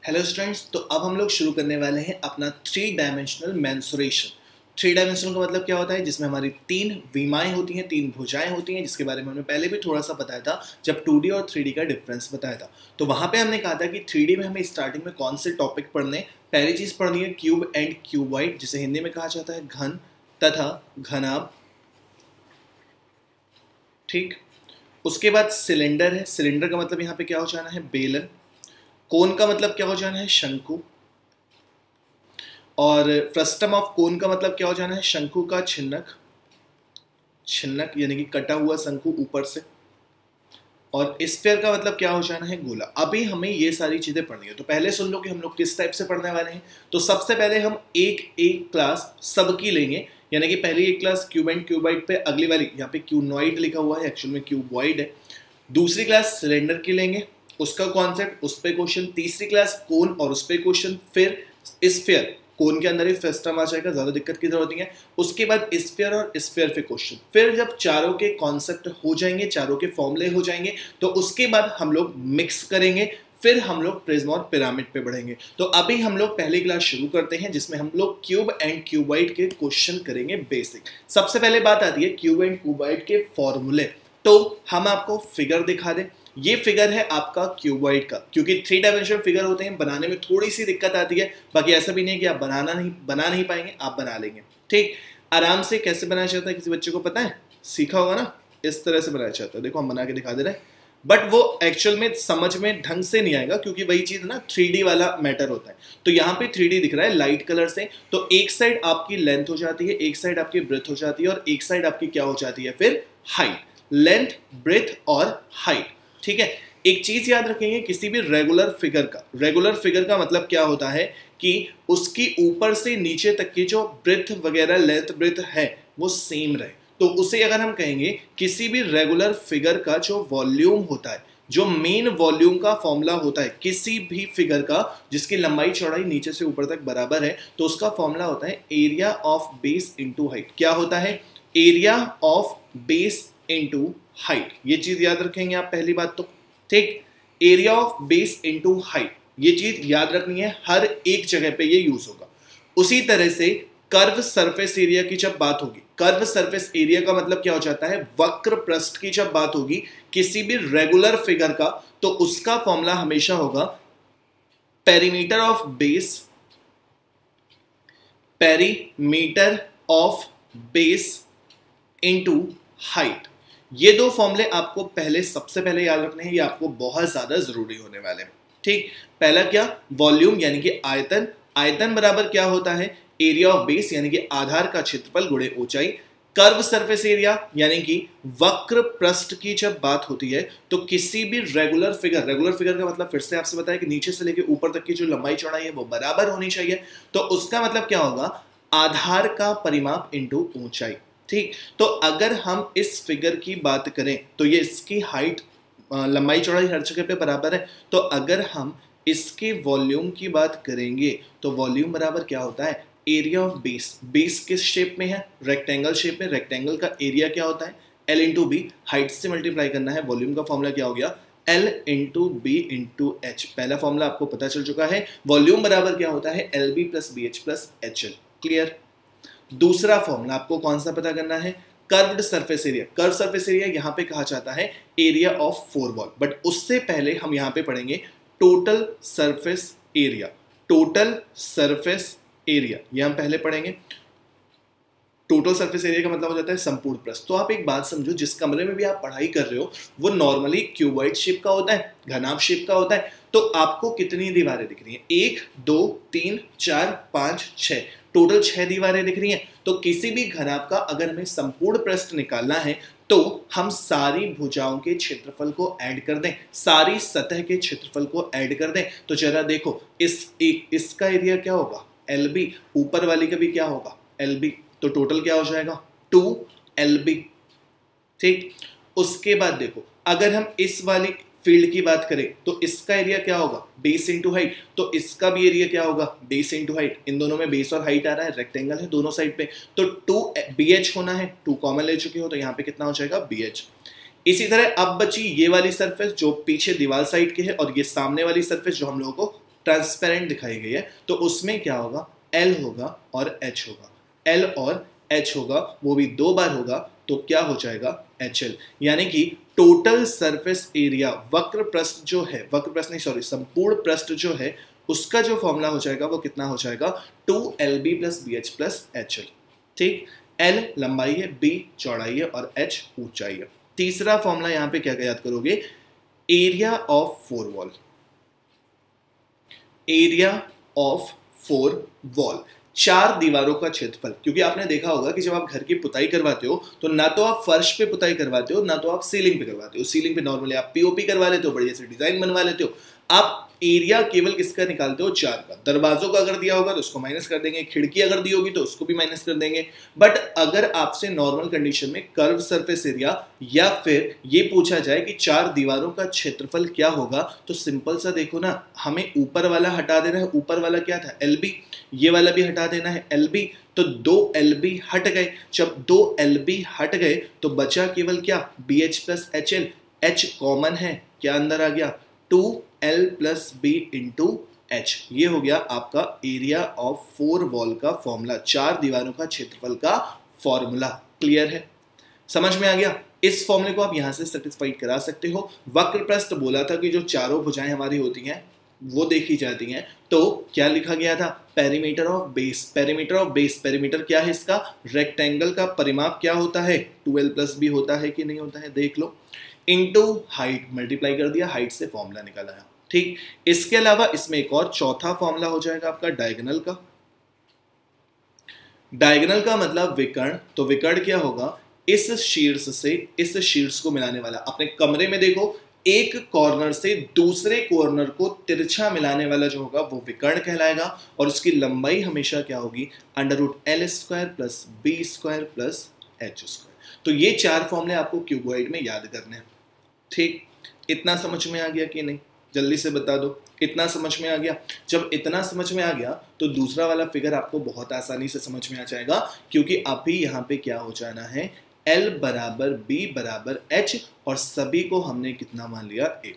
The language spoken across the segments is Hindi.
हेलो स्टूडेंट्स, तो अब हम लोग शुरू करने वाले हैं अपना three dimensional mensuration. Three dimensional का मतलब क्या होता है? जिसमें हमारी तीन विमाएं होती हैं, तीन भुजाएं होती हैं, जिसके बारे में हमने पहले भी थोड़ा सा बताया था जब 2D और 3D का डिफरेंस बताया था। तो वहां पे हमने कहा था कि 3D में हमें स्टार्टिंग में कौन से टॉपिक पढ़ने। पहली चीज पढ़नी है क्यूब एंड क्यूबॉइड, जिसे हिंदी में कहा जाता है घन तथा घनाभ। ठीक। उसके बाद सिलेंडर है। सिलेंडर का मतलब यहाँ पे क्या हो जाना है? बेलन। कोन का मतलब क्या हो जाना है? शंकु। और फ्रस्टम ऑफ कोन का मतलब क्या हो जाना है? शंकु का छिन्नक। छिन्नक यानी कि कटा हुआ शंकु ऊपर से। और स्फीयर का मतलब क्या हो जाना है? गोला। अभी हमें ये सारी चीजें पढ़नी है, तो पहले सुन लो कि हम लोग किस टाइप से पढ़ने वाले हैं। तो सबसे पहले हम एक एक क्लास सबकी लेंगे, यानी कि पहली एक क्लास क्यूब एंड क्यूबॉइड पे, अगली वाली यहाँ पे क्यूनॉइड लिखा हुआ है, एक्चुअल में क्यूबॉइड है। दूसरी क्लास सिलेंडर की लेंगे, उसका कॉन्सेप्ट, उस पे क्वेश्चन। तीसरी क्लास कोन और उस पे क्वेश्चन। फिर स्फीयर, कोन के अंदर ही फ्रस्टम आ जाएगा, ज्यादा दिक्कत की जरूरत नहीं है। उसके बाद स्फीयर और स्फीयर पे क्वेश्चन। फिर जब चारों के कॉन्सेप्ट हो जाएंगे, चारों के फॉर्मूले हो जाएंगे, तो उसके बाद हम लोग मिक्स करेंगे। फिर हम लोग प्रिज्म और पिरामिड पे बढ़ेंगे। तो अभी हम लोग पहली क्लास शुरू करते हैं, जिसमें हम लोग क्यूब एंड क्यूबॉइड के क्वेश्चन करेंगे बेसिक। सबसे पहले बात आती है क्यूब एंड क्यूबॉइड के फॉर्मूले। तो हम आपको फिगर दिखा दें। ये फिगर है आपका क्यूबॉइड का, क्योंकि थ्री डायमेंशनल फिगर होते हैं, बनाने में थोड़ी सी दिक्कत आती है। बाकी ऐसा भी नहीं है कि आप बना नहीं पाएंगे, आप बना लेंगे। ठीक। आराम से कैसे बनाया जाता है किसी बच्चे को पता है? सीखा होगा ना, इस तरह से बनाया जाता है। देखो हम बना के दिखा दे रहे हैं, बट वो एक्चुअल में समझ में ढंग से नहीं आएगा, क्योंकि वही चीज ना 3D वाला मैटर होता है। तो यहाँ पे 3D दिख रहा है लाइट कलर से, तो एक साइड आपकी लेंथ हो जाती है, एक साइड आपकी ब्रेथ हो जाती है, और एक साइड आपकी क्या हो जाती है? फिर हाइट। लेंथ, ब्रेथ और हाइट। ठीक है। एक चीज याद रखेंगे, किसी भी रेगुलर फिगर का मतलब क्या होता है कि उसकी ऊपर से नीचे तक की जो ब्रेथ वगैरह, लेंथ ब्रेथ है, वो सेम रहे। तो उसे अगर हम कहेंगे किसी भी रेगुलर फिगर का जो वॉल्यूम होता है, जो मेन वॉल्यूम का फॉर्मूला होता है किसी भी फिगर का, जिसकी लंबाई चौड़ाई नीचे से ऊपर तक बराबर है, तो उसका फॉर्मूला होता है area of base into height. क्या होता है? Area of base into height. ये चीज याद रखेंगे आप, पहली बात तो। ठीक। Area of base into height, ये चीज याद रखनी है, हर एक जगह पे ये यूज होगा। उसी तरह से कर्व सरफेस एरिया की जब बात होगी, कर्व सरफेस एरिया का मतलब क्या हो जाता है? वक्र पृष्ठ की जब बात होगी किसी भी रेगुलर फिगर का, तो उसका फॉर्मूला हमेशा होगा perimeter of base, perimeter of base into height. ये दो फॉर्मूले आपको सबसे पहले याद रखने हैं, ये आपको बहुत ज्यादा जरूरी होने वाले हैं। ठीक। पहला क्या? वॉल्यूम यानी कि आयतन। आयतन बराबर क्या होता है? एरिया ऑफ बेस यानी कि आधार का क्षेत्रफल गुणे ऊंचाई। कर्व सरफेस एरिया यानी कि वक्र पृष्ठ की जब बात होती है, तो किसी भी रेगुलर फिगर का मतलब फिर से आपसे बताया कि नीचे से लेकर ऊपर तक की जो लंबाई चौड़ाई है वो बराबर होनी चाहिए। तो उसका मतलब क्या होगा? आधार का परिमाप इंटू ऊंचाई। ठीक। तो अगर हम इस फिगर की बात करें तो ये इसकी हाइट, लंबाई चौड़ाई हर जगह पे बराबर है। तो अगर हम इसके वॉल्यूम की बात करेंगे तो वॉल्यूम बराबर क्या होता है? Area of base. बेस किस शेप में है? रेक्टेंगल शेप में। रेक्टेंगल का एरिया क्या होता है? L into B. हाइट से मल्टीप्लाई करना है। वॉल्यूम का फॉर्मूला क्या हो गया? L into B into H. पहला फॉर्मूला आपको पता चल चुका है। वॉल्यूम बराबर क्या होता है? LB plus BH plus HL। Clear. दूसरा फॉर्मूला आपको कौन सा पता करना है? Curved surface area. Curve surface area यहां पे कहा जाता है area of four wall, but उससे पहले हम यहां पे पढ़ेंगे total surface area. Total surface area ये हम पहले पढ़ेंगे। टोटल सरफेस एरिया का मतलब हो जाता है संपूर्ण पृष्ठ। तो आप एक बात समझो, जिस कमरे में भी आप पढ़ाई कर रहे हो वो नॉर्मली क्यूबॉइड शेप का होता है, घनाभ शेप का होता है। तो आपको कितनी दीवारें दिख रही हैं? 1 2 3 4 5 6, टोटल 6 दीवारें दिख रही हैं। तो किसी भी घनाभ का अगर हमें संपूर्ण पृष्ठ निकालना है तो हम सारी भुजाओं के क्षेत्रफल को ऐड कर दें, सारी सतह के क्षेत्रफल को ऐड कर दें। तो जरा देखो, इसका एरिया क्या होगा? LB। ऊपर वाली का भी क्या होगा? LB। तो टोटल क्या हो जाएगा? 2LB। ठीक। उसके बाद देखो, अगर हम इस वाली फील्ड की बात करें तो इसका एरिया क्या होगा? Base into height. तो इसका भी एरिया क्या होगा? Base into height. इन दोनों में बेस और हाइट आ रहा है, रेक्टेंगल है दोनों साइड पे, तो 2BH होना है। 2 कॉमन ले चुके हो, तो यहाँ पे कितना हो जाएगा? BH। इसी तरह अब बची ये वाली सरफेस जो पीछे दीवार साइड की है, और ये सामने वाली सरफेस जो हम लोगों को ट्रांसपेरेंट दिखाई गई है, तो उसमें क्या होगा, L होगा और H होगा, L और H होगा, वो भी 2 बार होगा, तो क्या हो जाएगा HL। यानी कि टोटल सरफेस एरिया वक्र पृष्ठ जो है, वक्र पृष्ठ नहीं सॉरी संपूर्ण पृष्ठ जो है, उसका जो फॉर्मूला हो जाएगा वो कितना हो जाएगा 2LB + BH + HL। ठीक, L लंबाई है, B चौड़ाई है और H ऊंचाई है। तीसरा फॉर्मूला यहां पे क्या याद करोगे, area of 4 wall, area of 4 wall, 4 दीवारों का क्षेत्रफल। क्योंकि आपने देखा होगा कि जब आप घर की पुताई करवाते हो तो ना तो आप फर्श पे पुताई करवाते हो, ना तो आप सीलिंग पे करवाते हो। सीलिंग पे नॉर्मली आप पीओपी करवा लेते हो, बढ़िया से डिजाइन बनवा लेते हो। आप एरिया केवल किसका निकालते हो, 4 का। दरवाजों का अगर दिया होगा तो उसको माइनस कर देंगे, खिड़की अगर दी होगी तो उसको भी माइनस कर देंगे। बट अगर आपसे नॉर्मल कंडीशन में कर्व सरफेस एरिया या फिर ये पूछा जाए कि 4 दीवारों का क्षेत्रफल क्या होगा, तो सिंपल सा देखो ना, हमें ऊपर वाला हटा देना है। ऊपर वाला क्या था, LB, ये वाला भी हटा देना है LB, तो 2 LB हट गए। जब 2 LB हट गए तो बचा केवल क्या, BH + HL। H कॉमन है, क्या अंदर आ गया, 2L + B × H। ये हो गया आपका एरिया ऑफ 4 वॉल का फॉर्मूला, 4 दीवारों का क्षेत्रफल का फॉर्मूला। क्लियर है, समझ में आ गया। इस फॉर्मूले को आप यहां से सेटिस्फाइड करा सकते हो। वक्र पृष्ठ बोला था कि जो चारों भुजाएं हमारी होती हैं वो देखी जाती हैं, तो क्या लिखा गया था, perimeter of base. Perimeter of base, perimeter क्या है इसका, रेक्टेंगल का परिमाप क्या होता है, 2L + B होता है कि नहीं होता है, देख लो, इनटू हाइट, मल्टीप्लाई कर दिया, हाइट से फॉर्मूला निकाला है। ठीक, इसके अलावा इसमें एक और चौथा फॉर्मूला हो जाएगा आपका डायगोनल का। डायगोनल का मतलब विकर्ण। तो विकर्ण क्या होगा, इस शीर्ष से इस शीर्ष को मिलाने वाला। अपने कमरे में देखो, एक कॉर्नर से दूसरे कॉर्नर को तिरछा मिलाने वाला जो होगा वो विकर्ण कहलाएगा, और उसकी लंबाई हमेशा क्या होगी, √L² + B² + H²। तो ये 4 फॉर्मूले आपको क्यूबॉइड में याद करने हैं। ठीक, इतना समझ में आ गया कि नहीं, जल्दी से बता दो, इतना समझ में आ गया। जब इतना समझ में आ गया तो दूसरा वाला फिगर आपको बहुत आसानी से समझ में आ जाएगा, क्योंकि अभी यहाँ पे क्या हो जाना है, L = B = H, और सभी को हमने कितना मान लिया, A।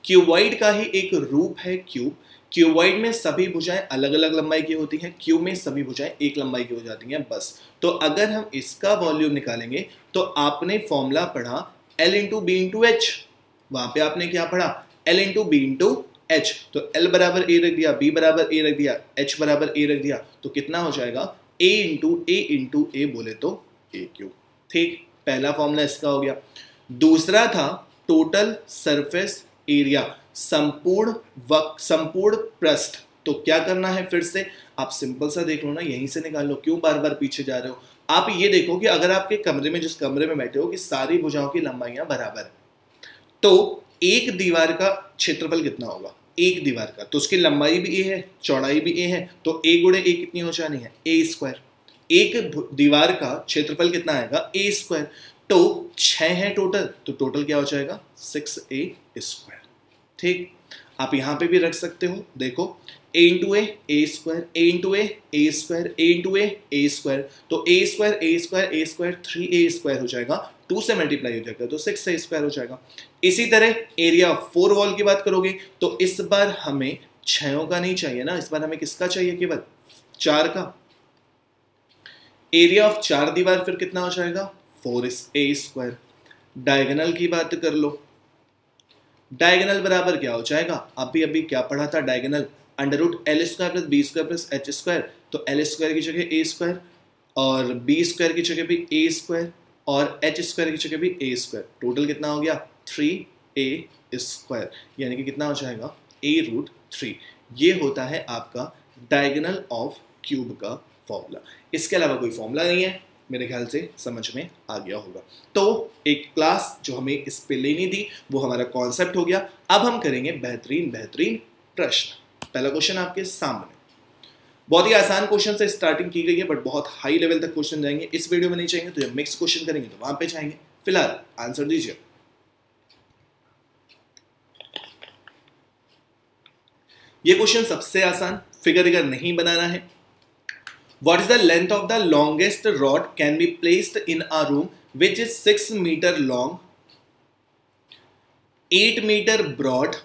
क्यूबॉइड का ही एक रूप है क्यूब। क्यूबॉइड में सभी भुजाएं अलग अलग लंबाई की होती हैं, क्यूब में सभी भुजाएं एक लंबाई की हो जाती हैं बस। तो अगर हम इसका वॉल्यूम निकालेंगे तो आपने फॉर्मूला पढ़ा L × B × H, वहां पे आपने क्या पढ़ा, L × B × H। तो L = A रख दिया, B = A रख दिया, H = A रख दिया, तो कितना हो जाएगा, A × A बोले तो A³। ठीक, पहला फॉर्मूला इसका हो गया। दूसरा था टोटल सरफेस एरिया, संपूर्ण पृष्ठ। तो क्या करना है, फिर से आप सिंपल सा देख लो ना, यहीं से निकाल लो, क्यों बार बार पीछे जा रहे हो। आप ये देखो कि अगर आपके कमरे में, जिस कमरे में बैठे हो, कि सारी भुजाओं की लंबाइयां बराबर है, तो एक दीवार का क्षेत्रफल कितना होगा, एक दीवार का, तो उसकी लंबाई भी A है, चौड़ाई भी A है, तो A × A कितनी हो जानी है, A²। एक दीवार का क्षेत्रफल कितना आएगा, A²। तो 6 है टोटल, तो टोटल क्या हो जाएगा, 6A²। ठीक, आप यहां पे भी रख सकते हो, देखो A × A, A², A × A, A², A × A, A², तो A² A² A² 3A² हो जाएगा, 2 से मल्टीप्लाई हो जाएगा तो 6A² हो जाएगा। इसी तरह एरिया ऑफ 4 वॉल की बात करोगे तो इस बार हमें 6 का नहीं चाहिए ना, इस बार हमें किसका चाहिए, केवल 4 का। एरिया ऑफ 4 दीवार फिर कितना हो जाएगा, 4A²। डायगोनल की बात कर लो, डायगोनल बराबर क्या हो जाएगा, अभी क्या पढ़ा था, डायगोनल √L² + B² + H²। तो L² की जगह A² और B² की जगह भी A² और H² की जगह भी A²। टोटल कितना हो गया, 3A², यानी कि कितना हो जाएगा, A√3। ये होता है आपका डायगोनल ऑफ क्यूब का फॉर्मूला। इसके अलावा कोई फॉर्मूला नहीं है, मेरे ख्याल से समझ में आ गया होगा। तो एक क्लास जो हमें इस पे लेनी थी वो हमारा कॉन्सेप्ट हो गया। अब हम करेंगे बेहतरीन प्रश्न। पहला क्वेश्चन आपके सामने, बहुत ही आसान क्वेश्चन से स्टार्टिंग की गई है, बट बहुत हाई लेवल तक क्वेश्चन जाएंगे। इस वीडियो में नहीं चाहेंगे तो जब मिक्स क्वेश्चन करेंगे तो वहां पे जाएंगे। फिलहाल आंसर दीजिए। ये क्वेश्चन सबसे आसान, फिगर नहीं बनाना है। What is the length of the longest rod can be placed in a room which is 6 meter long, 8 meter broad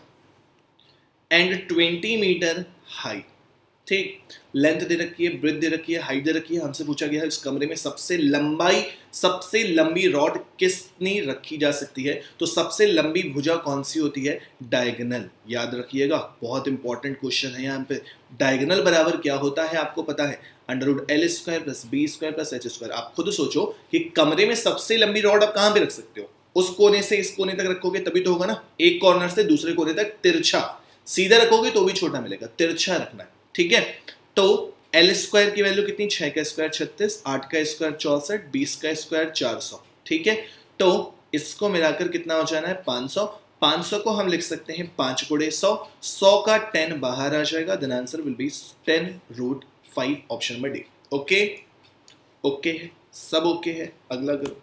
and 20 metre high. ठीक, लेंथ दे रखी है, ब्रेथ दे रखी है, हाइट दे रखी है। हमसे पूछा गया है इस कमरे में सबसे लंबी रॉड कितनी रखी जा सकती है। तो सबसे लंबी भुजा कौन सी होती है? डायगोनल। याद रखिएगा, बहुत इंपॉर्टेंट क्वेश्चन है यहाँ पे। डायगोनल बराबर क्या होता है आपको पता है? √L² + B² + H²। आप खुद सोचो कि कमरे में सबसे लंबी रॉड आप कहां पे रख सकते हो? उस कोने से इस कोने तक रखोगे तभी तो होगा ना। एक कॉर्नर से दूसरे कोने तक तिरछा। सीधा रखोगे तो भी छोटा मिलेगा, तिरछा रखना है। ठीक है, तो L² की वैल्यू कितनी? 6 का स्क्वायर 36, 8 का स्क्वायर 64, 20 का स्क्वायर 400। ठीक है, तो इसको मिलाकर कितना हो जाना है? 500। 500 को हम लिख सकते हैं 5 × 100। 100 का 10 बाहर आ जाएगा। Then answer will be 10√5, option number D. Okay, okay है, सब ओके है। अगला करो।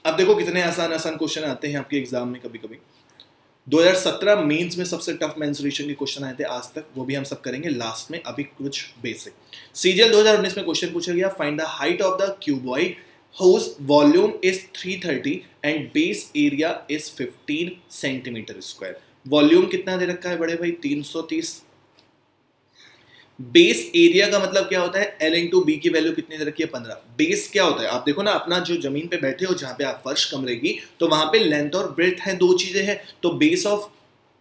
अब देखो कितने आसान आसान क्वेश्चन आते हैं आपके एग्जाम में कभी कभी। 2017 मेंस में सबसे टफ मेंसुरेशन के क्वेश्चन आए थे आज तक, वो भी हम सब करेंगे लास्ट में। अभी कुछ बेसिक। सीजीएल 2019 में क्वेश्चन पूछा गया, find the height of the cuboid whose volume is 330 and base area is 15 centimetre square. Volume कितना दे रखा है बड़े भाई? 330। बेस एरिया का मतलब क्या होता है? L × B की वैल्यू कितनी दे रखी है? 15। बेस क्या होता है? आप देखो ना, अपना जो जमीन पे बैठे हो, जहां पे आप फर्श कमरे की, तो वहां पे लेंथ और ब्रेथ है, दो चीजें हैं। तो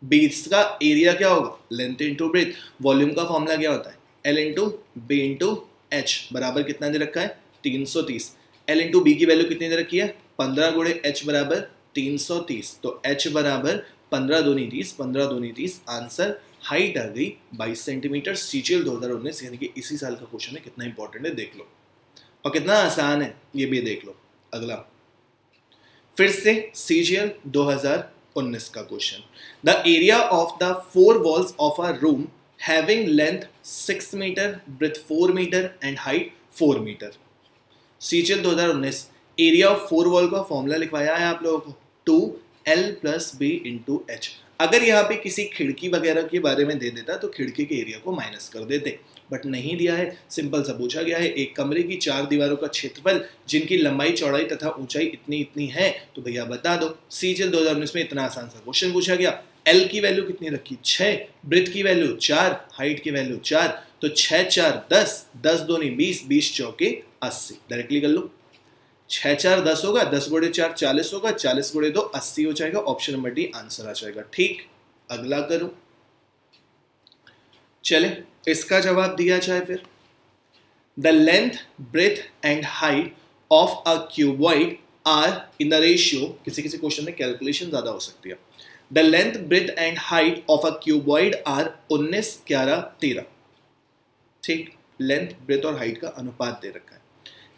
बेस का एरिया क्या होगा? Length × breadth. वॉल्यूम का फॉर्मूला क्या होता है? L × B × H बराबर कितना दे रखा है? 330। L × B की वैल्यू कितनी दे रखी है? 15 × H बराबर 330। तो H बराबर 15 दूनी 30, 15 दूनी 30। आंसर हाइट आ गई 22 सेंटीमीटर। सीजीएल 2019 यानी कि इसी साल का क्वेश्चन है। कितना इंपॉर्टेंट है देख लो, और कितना आसान है ये भी देख लो। अगला फिर से सीजीएल 2019 का question. The area of the 4 walls of a room having length 6 metre, breadth 4 metre and height 4 metre. CGL 2019 area of 4 wall का फॉर्मूला लिखवाया है आप लोगों को, 2L + B × H। अगर यहाँ पे किसी खिड़की वगैरह के बारे में दे देता तो खिड़की के एरिया को माइनस कर देते, बट नहीं दिया है। सिंपल सा पूछा गया है, एक कमरे की 4 दीवारों का क्षेत्रफल जिनकी लंबाई चौड़ाई तथा ऊंचाई इतनी इतनी है, तो भैया बता दो। सीजीएल 2019 में इतना आसान सा क्वेश्चन पूछा गया। L की वैल्यू कितनी रखी? 6, ब्रेथ की वैल्यू 4, हाइट की वैल्यू 4। तो 6 × 4 = 10, 10 दूनी 20, 20 चौके 80। डायरेक्टली कर लो। 6 × 4 = 10 होगा, 10 × 4 = 40 होगा, 40 × 2 = 80 हो जाएगा। ऑप्शन नंबर डी आंसर आ जाएगा। ठीक, अगला करो। चले, इसका जवाब दिया जाए फिर। The length, breadth and height of a cuboid are in the ratio. किसी किसी क्वेश्चन में कैलकुलेशन ज्यादा हो सकती है। The length, breadth and height of a cuboid are 19, 11, 13। ठीक, लेंथ, ब्रेथ और हाइट का अनुपात दे रखा है।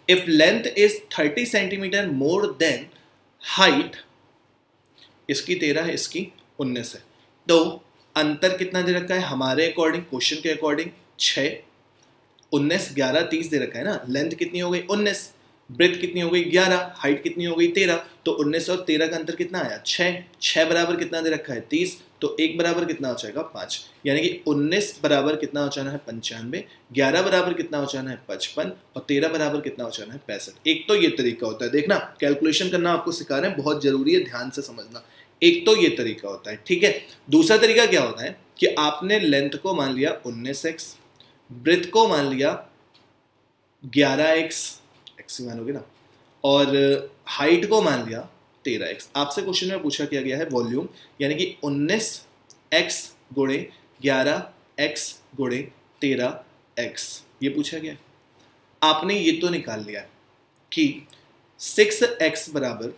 If length is 30 centimetre more than height, इसकी 13 है, इसकी 19 है, तो अंतर कितना दे रखा है हमारे अकॉर्डिंग, क्वेश्चन के अकॉर्डिंग? 6। 19, 11, 30 दे रखा है ना। लेंथ कितनी हो गई? 19। ब्रेथ कितनी हो गई? 11। हाइट कितनी हो गई? 13। तो 19 और 13 का अंतर कितना आया? 6। 6 बराबर कितना दे रखा है? 30। तो 1 बराबर कितना हो जाएगा? 5। यानी कि 19 बराबर कितना हो जाना है? 95। 11 बराबर कितना हो जाना है? 55। और 13 बराबर कितना हो जाना है? 65। एक तो ये तरीका होता है, देखना कैलकुलेशन करना आपको सिखा रहे हैं, बहुत जरूरी है, ध्यान से समझना। एक तो ये तरीका होता है, ठीक है। दूसरा तरीका क्या होता है कि आपने लेंथ को मान लिया 19x, ब्रेथ को मान लिया 11x, x मानोगे ना, और हाइट को मान लिया 13x। आपसे क्वेश्चन में पूछा क्या गया है? वॉल्यूम, यानी कि 19x × 11x × 13x ये पूछा गया है। आपने ये तो निकाल लिया कि 6x बराबर,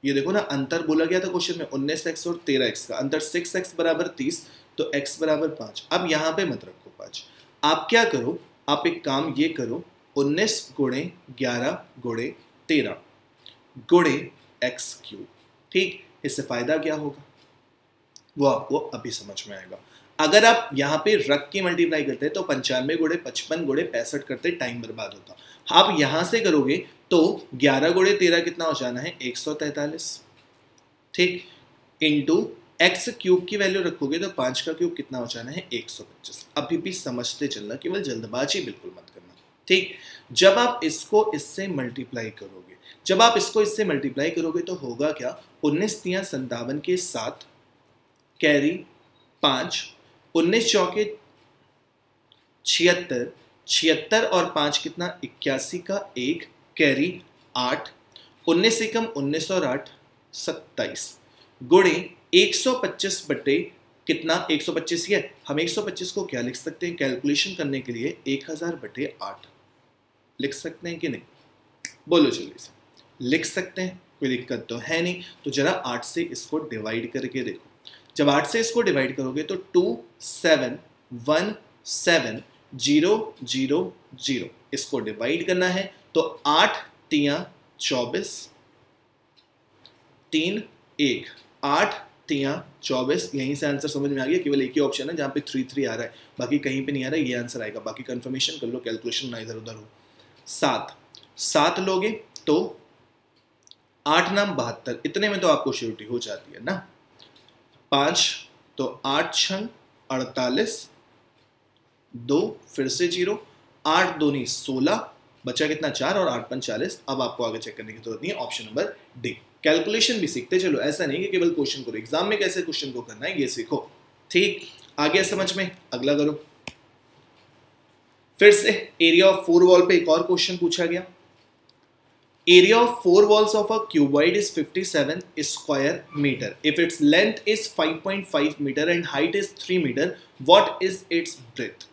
ये देखो ना अंतर बोला गया था क्वेश्चन में 19x और 13x का अंतर, 6x बराबर 30, तो x बराबर 5। अब यहां पे मत रखो 5, आप क्या करो, आप एक काम ये करो, 19 × 11 × 13 × x³। ठीक, इससे फायदा क्या होगा वो आपको अभी समझ में आएगा। अगर आप यहाँ पे रख के मल्टीप्लाई करते हैं तो 95 × 55 × 65 करते टाइम बर्बाद होता। आप यहां से करोगे तो 11 × 13 कितना हो जाना है? 143। ठीक, इंटू x³ की वैल्यू रखोगे तो 5 का क्यूब कितना हो जाना है? 125। अभी भी समझते चलना, केवल जल्दबाजी बिल्कुल मत करना। ठीक, जब आप इसको इससे मल्टीप्लाई करोगे, तो होगा क्या? 19 × 57 के साथ कैरी 5, 19 चौके 76, 76 और 5 कितना 81 का 1, कैरी 8, 19 एकम 19 और 8 27 गुणे 125 बटे कितना 125 ही है। हम 125 को क्या लिख सकते हैं कैलकुलेशन करने के लिए 1000 बटे 8 लिख सकते हैं कि नहीं, बोलो जल्दी से। लिख सकते हैं, कोई दिक्कत तो है नहीं। तो जरा 8 से इसको डिवाइड करके देखो। जब 8 से इसको डिवाइड करोगे तो 271700 इसको डिवाइड करना है तो 8 तियां 24, 3 1 8 तियां 24। यहीं से आंसर समझ में आ गया। केवल एक ही ऑप्शन है जहां पे 3 3 आ रहा है, बाकी कहीं पे नहीं आ रहा है। ये आंसर आएगा। बाकी कंफर्मेशन कर लो, कैलकुलेशन ना इधर उधर हो। 7 लोगे तो 8 नाम 72, इतने में तो आपको श्योरिटी हो जाती है ना। 5 तो 8 छंग 48, 2 फिर से 0, 8 दूनी 16, बचा कितना 4 और 8 5 40। अब आपको आगे चेक करने की जरूरत नहीं है। Option number D. कैलकुलेशन भी सीखते चलो, ऐसा नहीं कि केवल क्वेश्चन करो। एग्जाम में कैसे क्वेश्चन को करना है ये सीखो। ठीक, आ गया समझ में। अगला करो। फिर से एरिया ऑफ 4 वॉल पे एक और क्वेश्चन पूछा गया। Area of 4 walls of a cuboid is 57 square meter. If its length is 5.5 meter and height is 3 meter, what is its breadth?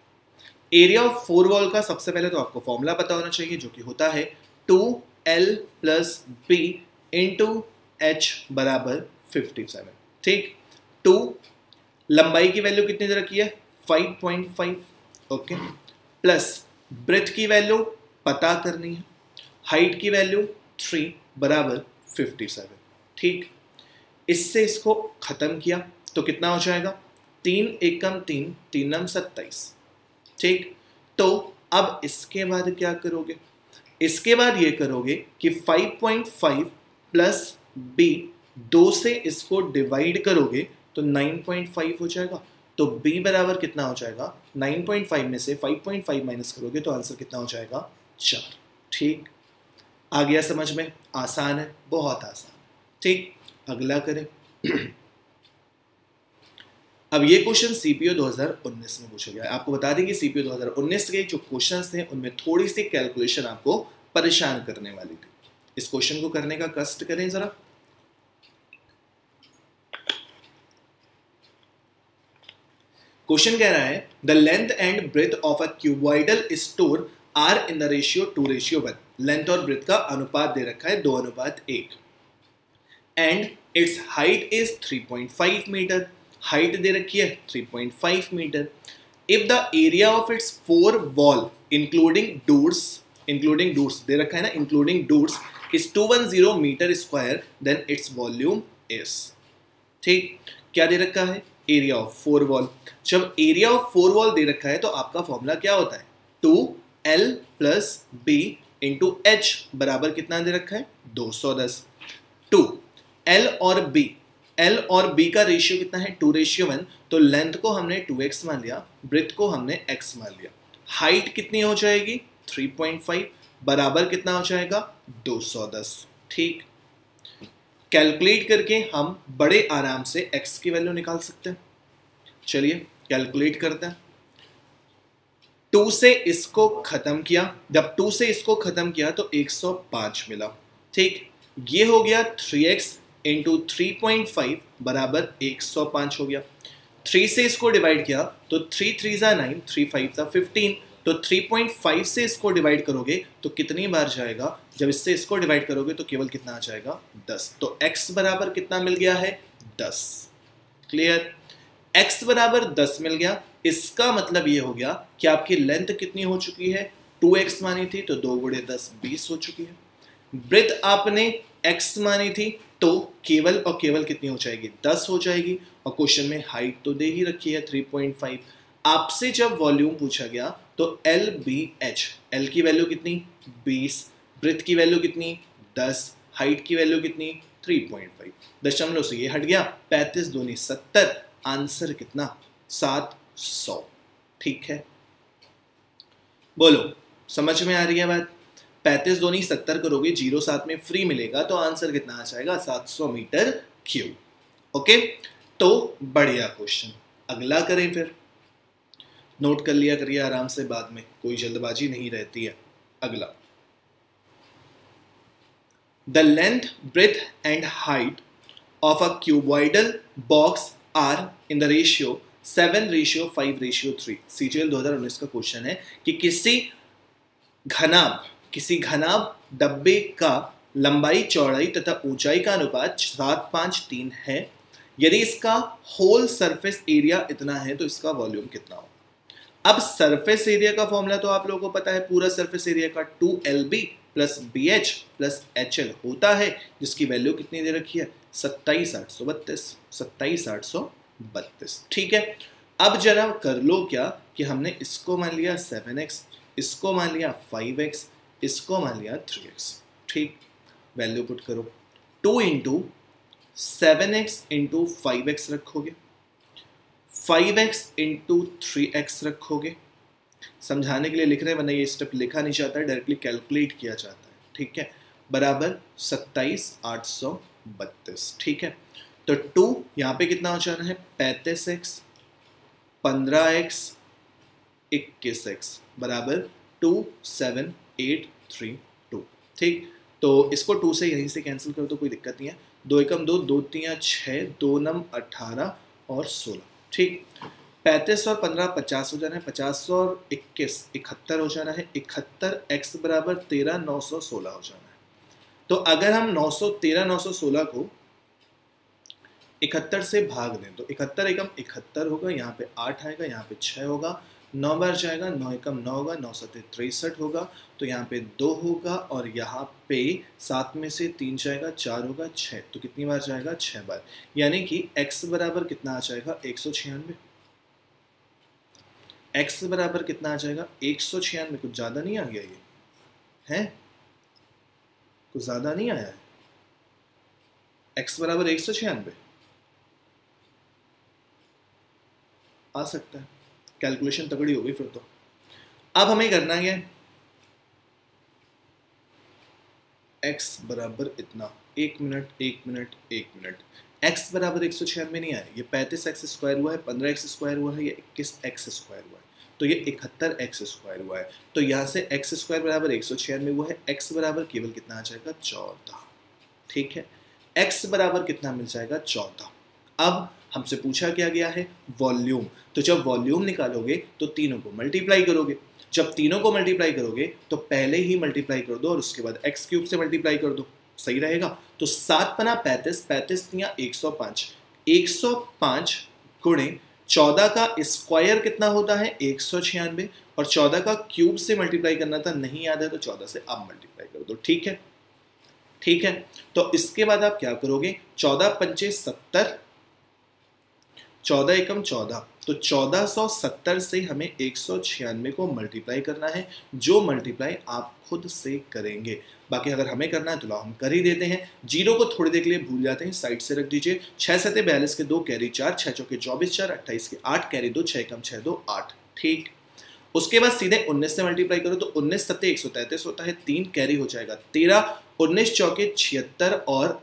Area of 4 wall का सबसे पहले तो आपको फॉर्मूला पता होना चाहिए, जो कि होता है 2L plus B into H बराबर 57। ठीक, 2 लंबाई की वैल्यू कितनी दे रखी है 5.5, ओके, प्लस ब्रेथ की वैल्यू पता करनी है, हाइट की वैल्यू 3 बराबर 57। ठीक, इससे इसको खत्म किया तो कितना हो जाएगा 3 एकम 3, 3 नम 27। ठीक, तो अब इसके बाद क्या करोगे, इसके बाद ये करोगे कि 5.5 प्लस b 2 से इसको डिवाइड करोगे तो 9.5 हो जाएगा। तो b बराबर कितना हो जाएगा 9.5 में से 5.5 माइनस करोगे तो आंसर कितना हो जाएगा 4। ठीक, आ गया समझ में। आसान है, बहुत आसान। ठीक, अगला करें। अब ये क्वेश्चन सीपीओ 2019 में पूछा गया है। आपको बता दें कि सीपीओ 2019 के जो क्वेश्चंस थे उनमें थोड़ी सी कैलकुलेशन आपको परेशान करने वाली थी। इस क्वेश्चन को करने का कष्ट करें जरा। क्वेश्चन कह रहा है the length and breadth of a cuboidal store are in the ratio 2:1। Length और ब्रेथ का अनुपात दे रखा है 2:1 and its height is 3.5 metre. Height दे रखी है 3.5 metre. If the area of its 4 wall including doors दे रखा है ना, including doors is 210 metre square then its volume is. ठीक, क्या दे रखा है एरिया ऑफ 4 वॉल। जब एरिया ऑफ 4 वॉल दे रखा है तो आपका फॉर्मूला क्या होता है 2L plus B into H बराबर कितना दे रखा है 210। 2L और B का रेशियो कितना है 2:1। तो लेंथ को हमने 2x मान लिया, ब्रेथ को हमने x मान लिया। हाइट कितनी हो जाएगी 3.5 बराबर कितना हो जाएगा 210। ठीक, कैलकुलेट करके हम बड़े आराम से x की वैल्यू निकाल सकते हैं। चलिए कैलकुलेट करते हैं। 2 से इसको खत्म किया, जब 2 से इसको खत्म किया तो 105 मिला। ठीक, ये हो गया 3x इंटू 3.5 बराबर 105 हो गया। 3 से इसको डिवाइड किया तो 3 3 9, 3 5 15। तो 3.5 से इसको डिवाइड करोगे तो कितनी बार जाएगा, जब इससे इसको डिवाइड करोगे तो केवल कितना आ जाएगा 10। तो x बराबर कितना मिल गया है 10। क्लियर, x बराबर 10 मिल गया। इसका मतलब ये हो गया कि आपकी लेंथ कितनी हो चुकी है 2x मानी थी तो 2 गुणे 10 20 हो चुकी है। ब्रेथ आपने x मानी थी तो केवल और केवल कितनी हो जाएगी 10 हो जाएगी। और क्वेश्चन में हाइट तो दे ही रखी है 3.5। आपसे जब वॉल्यूम पूछा गया तो LBH, L की वैल्यू कितनी 20, ब्रेथ की वैल्यू कितनी 10, हाइट की वैल्यू कितनी 3.5। दशमलव से ये हट गया, 35 दूनी 70, आंसर कितना 700। ठीक है, बोलो समझ में आ रही है बात। 35 दूनी 70 करोगे, 0 साथ में फ्री मिलेगा तो आंसर कितना आ जाएगा 700 मीटर क्यूब। ओके, तो बढ़िया क्वेश्चन, अगला करें फिर, नोट कर लिया करिए आराम से, बाद में कोई जल्दबाजी नहीं रहती है। अगला, the length, breadth and height of a cuboidal box are in the ratio 7:5:3। CGL 2019 का क्वेश्चन है कि किसी घनाभ डब्बे का लंबाई, चौड़ाई तथा ऊंचाई का अनुपात 7:5:3 है। यदि इसका होल सरफेस एरिया इतना है तो इसका वॉल्यूम कितना हो। अब सरफेस एरिया का फॉर्मूला तो आप लोगों को पता है, पूरा सरफेस एरिया का 2LB plus BH plus HL होता है, जिसकी वैल्यू कितनी दे रखी है 27,832। ठीक है, अब जरा कर लो क्या कि हमने इसको मान लिया 7x, इसको मान लिया 5x, इसको मान लिया 3x। ठीक, वैल्यू पुट करो, 2 इंटू 7x इंटू 5x रखोगे, 5x इंटू 3x रखोगे। समझाने के लिए लिख रहे हैं, वरना ये स्टेप लिखा नहीं जाता है, डायरेक्टली कैलकुलेट किया जाता है। ठीक है, बराबर 27,832। ठीक है, तो 2 यहाँ पे कितना हो जाना है 35x, 15x, 21x बराबर 27832। ठीक, तो इसको 2 से यहीं से कैंसिल कर दो, कोई दिक्कत नहीं है। 2 एकम 2, 2 3 6, 2 नम 18 और 16। ठीक, 35 और 15 50 हो जाना है, 50 और 21 71 हो जाना है, 71x बराबर 13,916 हो जाना है। तो अगर हम 913,916 को 71 से भाग दें तो 71 एकम 71 होगा, यहाँ पे 8 आएगा, यहाँ पे 6 होगा, 9 बार जाएगा, 9 एकम 9 होगा, 9 7 63 होगा, तो यहाँ पे 2 होगा, और यहाँ पे 7 में से 3 जाएगा, 4 होगा, 6, तो कितनी बार जाएगा 6 बार, यानी कि x बराबर कितना आ जाएगा 196। x बराबर कितना आ जाएगा 196। कुछ ज़्यादा नहीं आ गया ये है, कुछ ज़्यादा नहीं आया है, x बराबर 196 आ सकता है, कैलकुलेशन तगड़ी होगी फिर तो। अब हमें करना है x बराबर इतना, 1 मिनट 1 मिनट 1 मिनट, x बराबर 196 नहीं आया, ये 35x स्क्वायर हुआ है, 15x स्क्वायर हुआ है, ये 21x स्क्वायर हुआ है, तो ये 71x स्क्वायर हुआ है। तो यहाँ से x स्क्वायर बराबर 196 हुआ है, x बराबर केवल कितना आ जाएगा 14। ठीक है, x बराबर कितना मिल जाएगा 14। अब हमसे पूछा क्या गया है वॉल्यूम, तो जब वॉल्यूम निकालोगे तो तीनों को मल्टीप्लाई करोगे, जब तीनों को मल्टीप्लाई करोगे तो पहले ही मल्टीप्लाई कर दो और उसके बाद x क्यूब से मल्टीप्लाई कर दो, सही रहेगा। तो 7 पना 35, 35 तिया 105, 105 गुणे 14 का स्क्वायर कितना होता है 196, और 14 का क्यूब से मल्टीप्लाई करना था, नहीं याद है तो 14 से आप मल्टीप्लाई कर दो। ठीक है, ठीक है, तो इसके बाद आप क्या करोगे, 14 पंचे 70, 14 एकम 14, तो 1470 से हमें 196 को मल्टीप्लाई करना है, जो मल्टीप्लाई आप खुद से करेंगे। बाकी अगर हमें करना है तो हम कर ही देते हैं, जीरो को थोड़ी देर के लिए भूल जाते हैं, साइड से रख दीजिए। 6 7 42 के 2 कैरी 4, 6 चौके 24 4, 28 के 8 कैरी 2, 6 एकम 6 2 8। ठीक, उसके बाद सीधे 19 से मल्टीप्लाई करो तो 19 7 133 होता है, 3 कैरी हो जाएगा 13, 19 चौके 76 और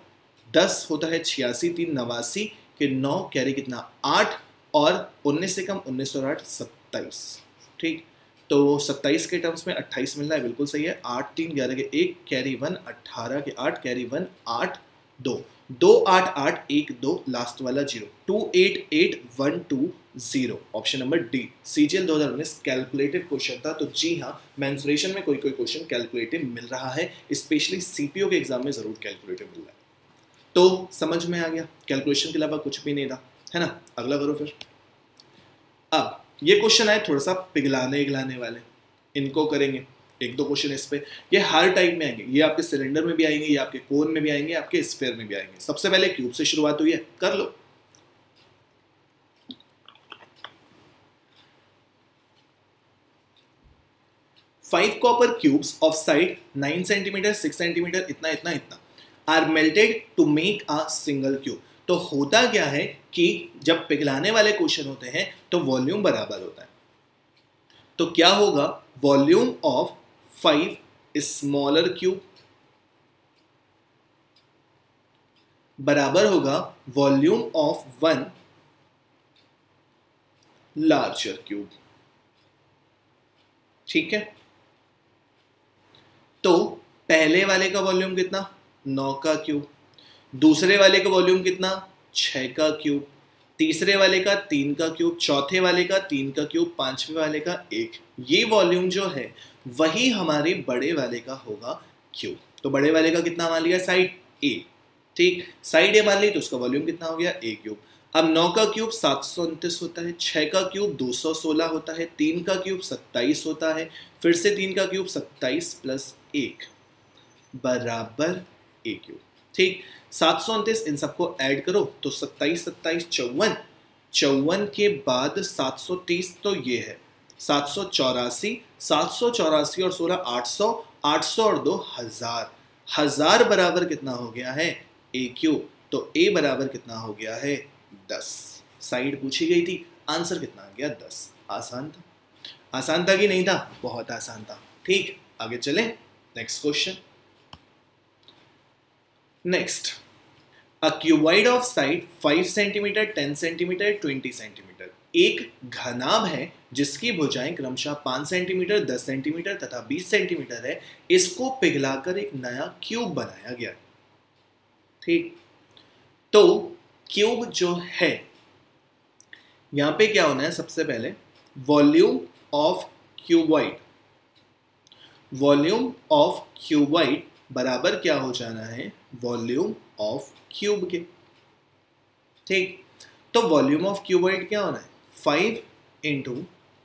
10 होता है 86, 3 89 के 9 कैरी कितना 8, और 19 से कम 19 और 8 27। ठीक, तो 27 के टर्म्स में 28 मिल रहा है, बिल्कुल सही है। 8 3 11 के 1 कैरी 1, 18 के 8 कैरी 1 8 2, 2 8 8 1 2, लास्ट वाला 0, 2 8 8 1 2 0, option number D. CGL 2019 calculative question था, तो जी हाँ, मेंसुरेशन में कोई कोई क्वेश्चन कैलकुलेटिव मिल रहा है, स्पेशली सीपीओ के एग्जाम में जरूर कैलकुलेटिव मिल रहा है। तो समझ में आ गया, कैलकुलेशन के अलावा कुछ भी नहीं था, है ना। अगला करो फिर। अब ये क्वेश्चन आए थोड़ा सा पिघलाने वाले, इनको करेंगे, 1-2 क्वेश्चन इस पे, ये हर टाइप में आएंगे, ये आपके सिलेंडर में भी आएंगे, ये आपके कोन में भी आएंगे, आपके स्फीयर में भी आएंगे। सबसे पहले क्यूब से शुरुआत हुई है, कर लो। Five copper cubes of side 9 centimetre 6 centimetre इतना इतना इतना are melted to make a single cube. तो होता क्या है कि जब पिघलाने वाले क्वेश्चन होते हैं तो वॉल्यूम बराबर होता है, तो क्या होगा, वॉल्यूम ऑफ 5 स्मॉलर क्यूब बराबर होगा वॉल्यूम ऑफ 1 लार्जर क्यूब। ठीक है, तो पहले वाले का वॉल्यूम कितना, 9 का क्यूब, दूसरे वाले का वॉल्यूम कितना, 6 का क्यूब, तीसरे वाले का 3 का क्यूब, चौथे वाले का 3 का क्यूब, पांचवें वाले का 1। ये वॉल्यूम जो है वही हमारे बड़े वाले का होगा क्यूब। तो बड़े वाले का कितना मान लिया, साइड ए। ठीक, साइड ए मान ली तो उसका वॉल्यूम कितना हो गया, ए क्यूब। अब 9 का क्यूब 729 होता है, 6 का क्यूब 216 होता है, 3 का क्यूब 27 होता है, फिर से 3 का क्यूब 27 प्लस 1 बराबर ए क्यूब। ठीक, 729 इन सबको ऐड करो तो 27 27 54, 54 के बाद 730 तो ये है 784, 784 और 16 800, 800 और 2 1000, 1000 बराबर कितना हो गया है, ए क्यूब। तो ए बराबर कितना हो गया है, 10। साइड पूछी गई थी, आंसर कितना आ गया, 10। आसान था, आसान था कि नहीं था, बहुत आसान था। ठीक, आगे चले, next question. Next, a cuboid of side 5 centimetre, 10 centimetre, 20 centimetre. एक घनाभ है जिसकी भुजाएं क्रमशः 5 सेंटीमीटर, 10 सेंटीमीटर तथा 20 सेंटीमीटर है। इसको पिघलाकर एक नया क्यूब बनाया गया। ठीक, तो क्यूब जो है यहां पे क्या होना है, सबसे पहले volume of cuboid, volume of cuboid बराबर क्या हो जाना है, वॉल्यूम ऑफ क्यूब के। ठीक, तो वॉल्यूम ऑफ क्यूबॉइड क्या होना है, 5 इंटू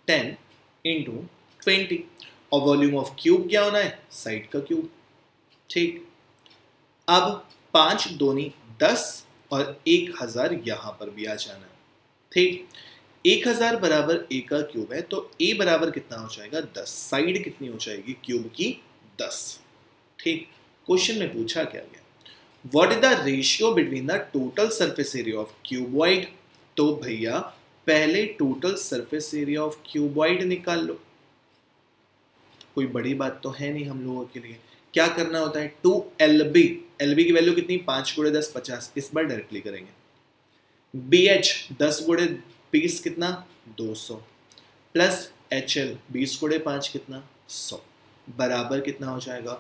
10 इंटू 20, और वॉल्यूम ऑफ क्यूब क्या होना है, साइड का क्यूब। ठीक, अब 5 दूनी 10 और 1000 यहां पर भी आ जाना है। ठीक, 1000 बराबर ए का क्यूब है, तो ए बराबर कितना हो जाएगा, 10। साइड कितनी हो जाएगी क्यूब की, 10। ठीक, क्वेश्चन में पूछा क्या गया, what is the ratio between the total surface area of cuboid. तो भैया पहले total surface area of cuboid निकाल लो, कोई बड़ी बात तो है नहीं हम लोगों के लिए। क्या करना होता है, 2LB, LB की वैल्यू कितनी, 5 गुणे 10 50, इस बार डायरेक्टली करेंगे। BH 10 गुणे 20 कितना, 200, प्लस HL 20 गुणे 5 कितना, 100, बराबर कितना हो जाएगा,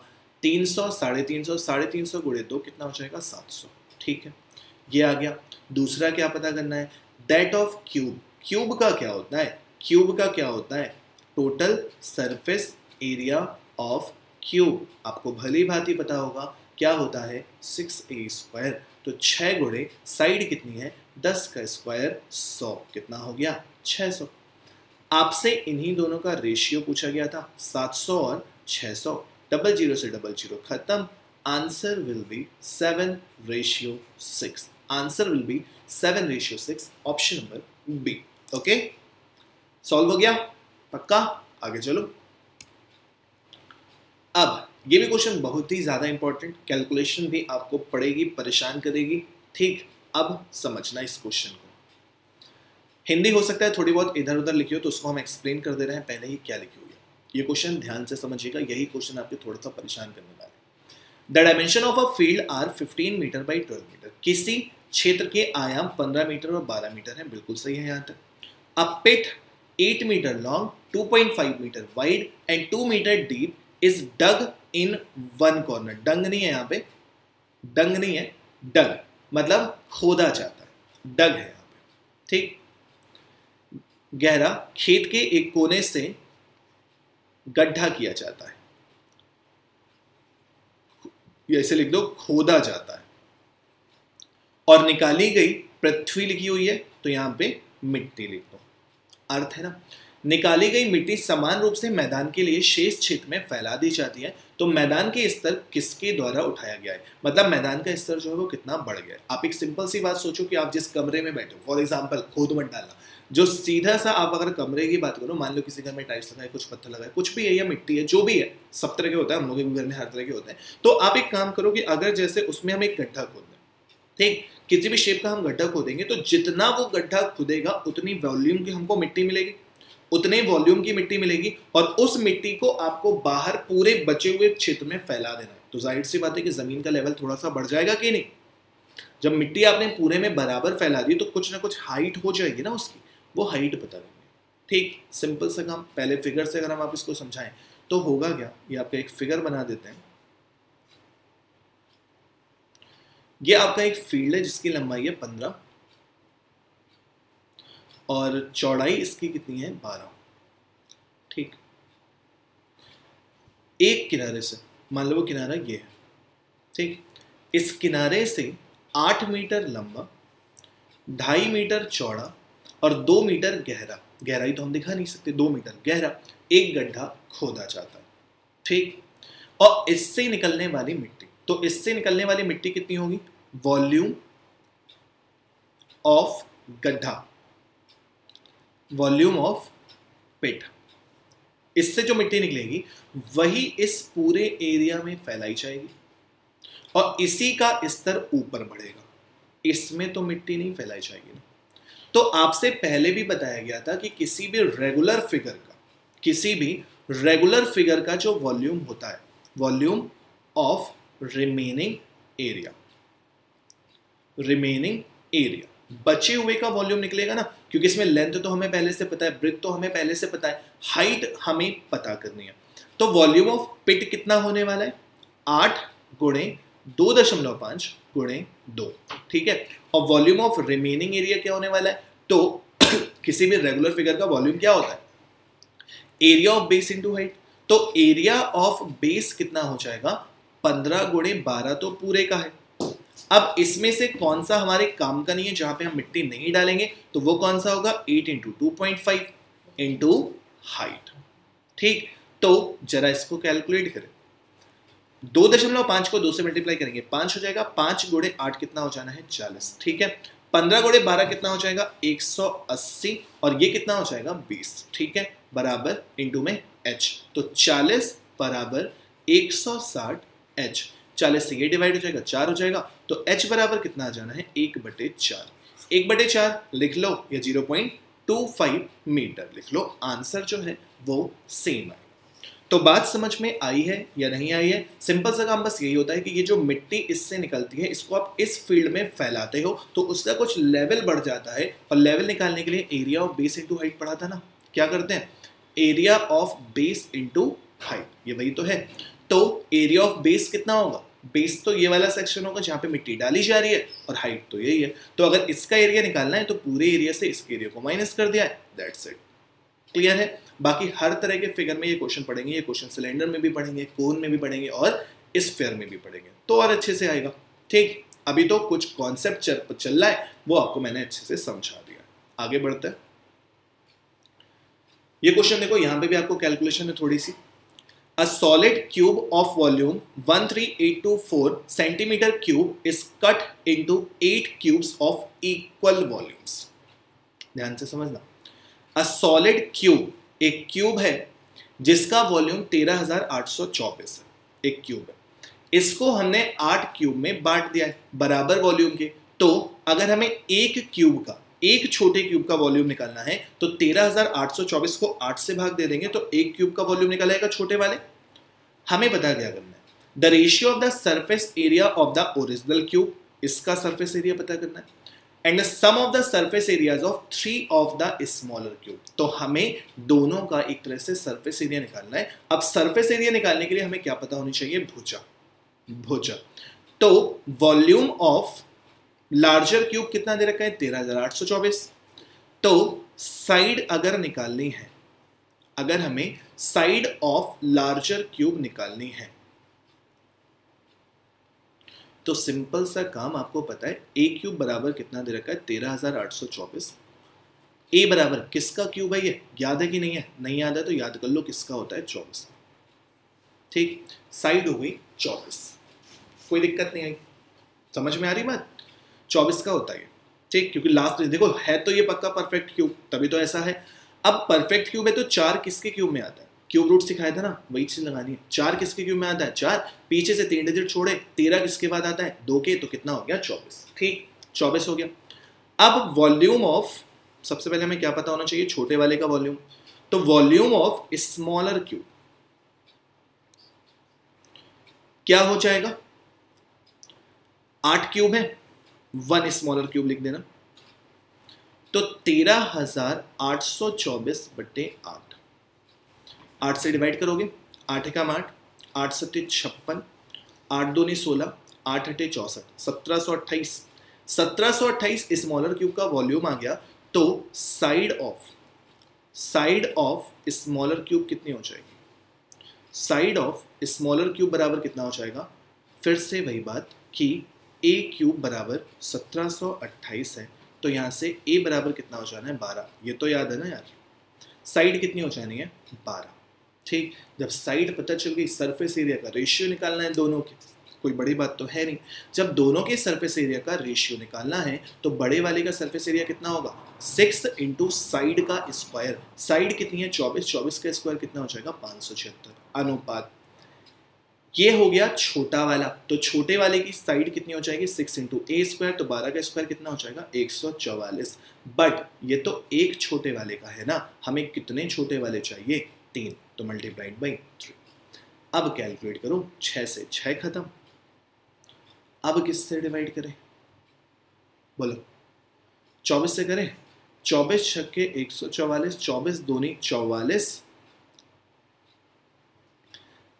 300, 350, 350 गुणे 2 कितना हो जाएगा, 700। ठीक है, ये आ गया। दूसरा क्या पता करना है, दैट ऑफ क्यूब। क्यूब का क्या होता है, क्यूब का क्या होता है, total surface area of cube. आपको भली भांति पता होगा क्या होता है, 6a²। तो 6 गुणे साइड कितनी है, 10 का स्क्वायर 100, कितना हो गया, 600। आपसे इन्हीं दोनों का रेशियो पूछा गया था, 700 और 600, 00 से 00 खत्म। Answer will be 7:6। Answer will be 7:6, option number B. Okay, solve हो गया, पक्का, आगे चलो। अब ये भी क्वेश्चन बहुत ही ज्यादा इंपॉर्टेंट, कैलकुलेशन भी आपको पड़ेगी, परेशान करेगी। ठीक, अब समझना इस क्वेश्चन को। हिंदी हो सकता है थोड़ी बहुत इधर उधर लिखी हो, तो उसको हम एक्सप्लेन कर दे रहे हैं पहले ही क्या लिखी हुई है। ये क्वेश्चन ध्यान से समझिएगा, यही क्वेश्चन आपको थोड़ा सा परेशान करने वाला है। The dimension of a field are 15 metre by 12 metre. किसी क्षेत्र के आयाम 15 मीटर और 12 मीटर है, बिल्कुल सही है यहाँ तक। A pit 8 metre long, 2.5 metre wide and 2 metre deep is dug in one corner. Dung नहीं है यहाँ पे, डंग नहीं है, डग मतलब खोदा जाता है, डग है यहाँ पे। ठीक, गहरा खेत के एक कोने से गड्ढा किया जाता है, ऐसे लिख दो, खोदा जाता है, और निकाली गई पृथ्वी लिखी हुई है, तो यहां पे मिट्टी लिख दो। अर्थ है ना, निकाली गई मिट्टी समान रूप से मैदान के लिए शेष क्षेत्र में फैला दी जाती है। तो मैदान के स्तर किसके द्वारा उठाया गया है, मतलब मैदान का स्तर जो है वो कितना बढ़ गया है। आप एक सिंपल सी बात सोचो कि आप जिस कमरे में बैठे हो, फॉर एग्जांपल खोद मत डालना, जो सीधा सा आप अगर कमरे की बात करो, मान लो किसी घर में टाइल्स लगाए, कुछ पत्थर लगाए, कुछ भी है या मिट्टी है, जो भी है, सब तरह के होता है, हम लोग के घर में हर तरह के होते हैं। तो आप एक काम करो कि अगर जैसे उसमें हम एक गड्ढा खोद दें, ठीक, किसी भी शेप का हम गड्ढा खोदेंगे, तो जितना वो गड्ढा खुदेगा उतनी वॉल्यूम की हमको मिट्टी मिलेगी, उतने वॉल्यूम की मिट्टी मिलेगी, और उस मिट्टी को आपको बाहर पूरे बचे हुए क्षेत्र में फैला देना है। तो जाहिर सी बात है कि जमीन का लेवल थोड़ा सा बढ़ जाएगा कि नहीं। जब मिट्टी आपने पूरे में बराबर फैला दी तो कुछ ना कुछ हाइट हो जाएगी ना उसकी, वो हाइट बता देंगे। ठीक, सिंपल सा काम। पहले फिगर से अगर हम आप इसको समझाएं तो होगा क्या, ये आपका एक फिगर बना देते हैं। ये आपका एक फील्ड है जिसकी लंबाई है 15 और चौड़ाई इसकी कितनी है 12। ठीक, एक किनारे से मान लो वो किनारा ये है, ठीक, इस किनारे से 8 मीटर लंबा, 2.5 मीटर चौड़ा और 2 मीटर गहरा, गहराई तो हम दिखा नहीं सकते, 2 मीटर गहरा एक गड्ढा खोदा जाता है। ठीक, और इससे निकलने वाली मिट्टी, तो इससे निकलने वाली मिट्टी कितनी होगी, वॉल्यूम ऑफ गड्ढा, वॉल्यूम ऑफ पिट, इससे जो मिट्टी निकलेगी वही इस पूरे एरिया में फैलाई जाएगी और इसी का स्तर ऊपर बढ़ेगा, इसमें तो मिट्टी नहीं फैलाई जाएगी ना। तो आपसे पहले भी बताया गया था कि किसी भी रेगुलर फिगर का जो वॉल्यूम होता है, वॉल्यूम ऑफ रिमेनिंग एरिया, बचे हुए का वॉल्यूम निकलेगा ना, क्योंकि इसमें लेंथ तो हमें पहले से पता है, ब्रेथ तो हमें पहले से पता है, हाइट हमें पता करनी है। तो वॉल्यूम ऑफ पिट कितना होने वाला है, 8 गुणे 2.5 गुणे 2। ठीक है, और वॉल्यूम ऑफ रिमेनिंग एरिया क्या होने वाला है, तो किसी भी रेगुलर फिगर का वॉल्यूम क्या होता है, area of base into height. तो एरिया ऑफ बेस कितना हो जाएगा, 15 गुणे 12 तो पूरे का है। अब इसमें से कौन सा हमारे काम का नहीं है, जहां पे हम मिट्टी नहीं डालेंगे, तो वो कौन सा होगा, 8 इंटू 2.5 इंटू हाइट। ठीक, तो जरा इसको कैलकुलेट करें, 2.5 को 2 से मल्टीप्लाई करेंगे 5 हो जाएगा, 5 गुणे 8 कितना हो जाना है 40। ठीक है, 15 गुणे 12 कितना हो जाएगा 180 और ये कितना हो जाएगा 20। ठीक है, बराबर इंटू में h, तो 40 बराबर 160 h, 40 से ये डिवाइड हो जाएगा 4 हो जाएगा, तो h बराबर कितना आ जाना है 1/4। 1/4 लिख लो या 0.25 मीटर लिख लो, आंसर जो है वो सेम है। तो बात समझ में आई है या नहीं आई है, सिंपल सा काम बस यही होता है कि ये जो मिट्टी इससे निकलती है इसको आप इस फील्ड में फैलाते हो तो उसका कुछ लेवल बढ़ जाता है, और लेवल निकालने के लिए area of base into height पढ़ा था ना, क्या करते हैं, area of base into height, ये वही तो है। तो एरिया ऑफ बेस कितना होगा, बेस तो ये वाला सेक्शन होगा जहां पे मिट्टी डाली जा रही है और हाइट तो यही है, तो अगर इसका एरिया निकालना है तो पूरे एरिया से इसके एरिया को माइनस कर दिया है, दैट्स इट। क्लियर है, बाकी हर तरह के फिगर में ये क्वेश्चन पढ़ेंगे, ये क्वेश्चन सिलेंडर में भी पढ़ेंगे, कोन में भी पढ़ेंगे और इस फेयर में भी पढ़ेंगे, तो और अच्छे से आएगा। ठीक, अभी तो कुछ कॉन्सेप्ट चल रहा है, वो आपको मैंने अच्छे से समझा दिया। आगे बढ़ते हैं, ये क्वेश्चन देखो, यहां पे भी आपको कैलकुलेशन है थोड़ी सी। A solid cube of volume 13824 centimeter cube is cut into 8 cubes of equal volumes. ध्यान से समझना, A solid cube एक क्यूब है जिसका वॉल्यूम 13,824 है, एक क्यूब है, इसको हमने 8 क्यूब में बांट दिया है बराबर वॉल्यूम के। तो अगर हमें एक क्यूब का, एक छोटे क्यूब का वॉल्यूम निकालना है तो 13,824 को 8 से भाग दे देंगे तो एक क्यूब का वॉल्यूम निकल आएगा छोटे वाले। हमें पता क्या करना है, the ratio of the surface area of the original cube, इसका सरफेस एरिया पता करना है, and the sum of the surface areas of 3 of the smaller cube. तो हमें दोनों का एक तरह से सरफेस एरिया निकालना है। अब सरफेस एरिया निकालने के लिए हमें क्या पता होनी चाहिए, भुजा। तो वॉल्यूम ऑफ लार्जर क्यूब कितना दे रखा है 13,824। तो साइड अगर निकालनी है, अगर हमें साइड ऑफ लार्जर क्यूब निकालनी है तो सिंपल सा काम आपको पता है, ए क्यूब बराबर कितना दे रखा है 13,824। ए बराबर किसका क्यूब है, ये याद है कि नहीं है, नहीं याद है तो याद कर लो किसका होता है 24। ठीक, साइड हो गई 24, कोई दिक्कत नहीं आई, समझ में आ रही बात, 24 का होता है। ठीक, क्योंकि लास्ट देखो है तो ये पक्का परफेक्ट क्यूब, तभी तो ऐसा है। अब परफेक्ट क्यूब है तो 4 किसके क्यूब में आता है, क्यूब रूट सिखाया था ना, वही चीज लगानी है। 4 किसके क्यूब में आता है 4, पीछे से 3 डिजिट छोड़े, 13 किसके बाद आता है 2 के, तो कितना हो गया 24। ठीक, 24 हो गया। अब वॉल्यूम ऑफ, सबसे पहले हमें क्या पता होना चाहिए, छोटे वाले का वॉल्यूम, तो वॉल्यूम ऑफ स्मॉलर क्यूब क्या हो जाएगा, 8 क्यूब है, 1 स्मॉलर क्यूब लिख देना, तो 13,824/8। 8 से डिवाइड करोगे, 8 एकम 8, 8 सत्ते 56, 8 दूनी 16, 8 अठे 64, 1728। 1728 स्मॉलर क्यूब का वॉल्यूम आ गया, तो साइड ऑफ स्मॉलर क्यूब कितनी हो जाएगी? साइड ऑफ स्मॉलर क्यूब बराबर कितना हो जाएगा? फिर से वही बात कि a क्यूब बराबर 1728 है, तो यहाँ से a बराबर कितना हो जाना है? 12। ये तो याद है ना यार, साइड कितनी हो जानी है? 12। ठीक, जब साइड पता चल गई, सरफेस एरिया का रेशियो निकालना है दोनों के, कोई बड़ी बात तो है नहीं। जब दोनों के सरफेस एरिया का रेशियो निकालना है तो बड़े वाले का सरफेस एरिया कितना होगा? 6 इंटू साइड का स्क्वायर। साइड कितनी है? 24, 24 का स्क्वायर कितना हो जाएगा? 576। अनुपात ये हो गया छोटा वाला, तो छोटे वाले की साइड कितनी हो जाएगी? 6 इंटू ए स्क्वायर, तो 12 का स्क्वायर कितना हो जाएगा? 144। बट ये तो एक छोटे वाले का है ना, हमें कितने छोटे वाले चाहिए? 3, तो मल्टीप्लाइड बाई 3। अब कैलकुलेट करो, 6 से 6 खत्म। अब किससे डिवाइड करें? बोलो, 24 से करें। 24 छक्के 144, 24 दूनी 44,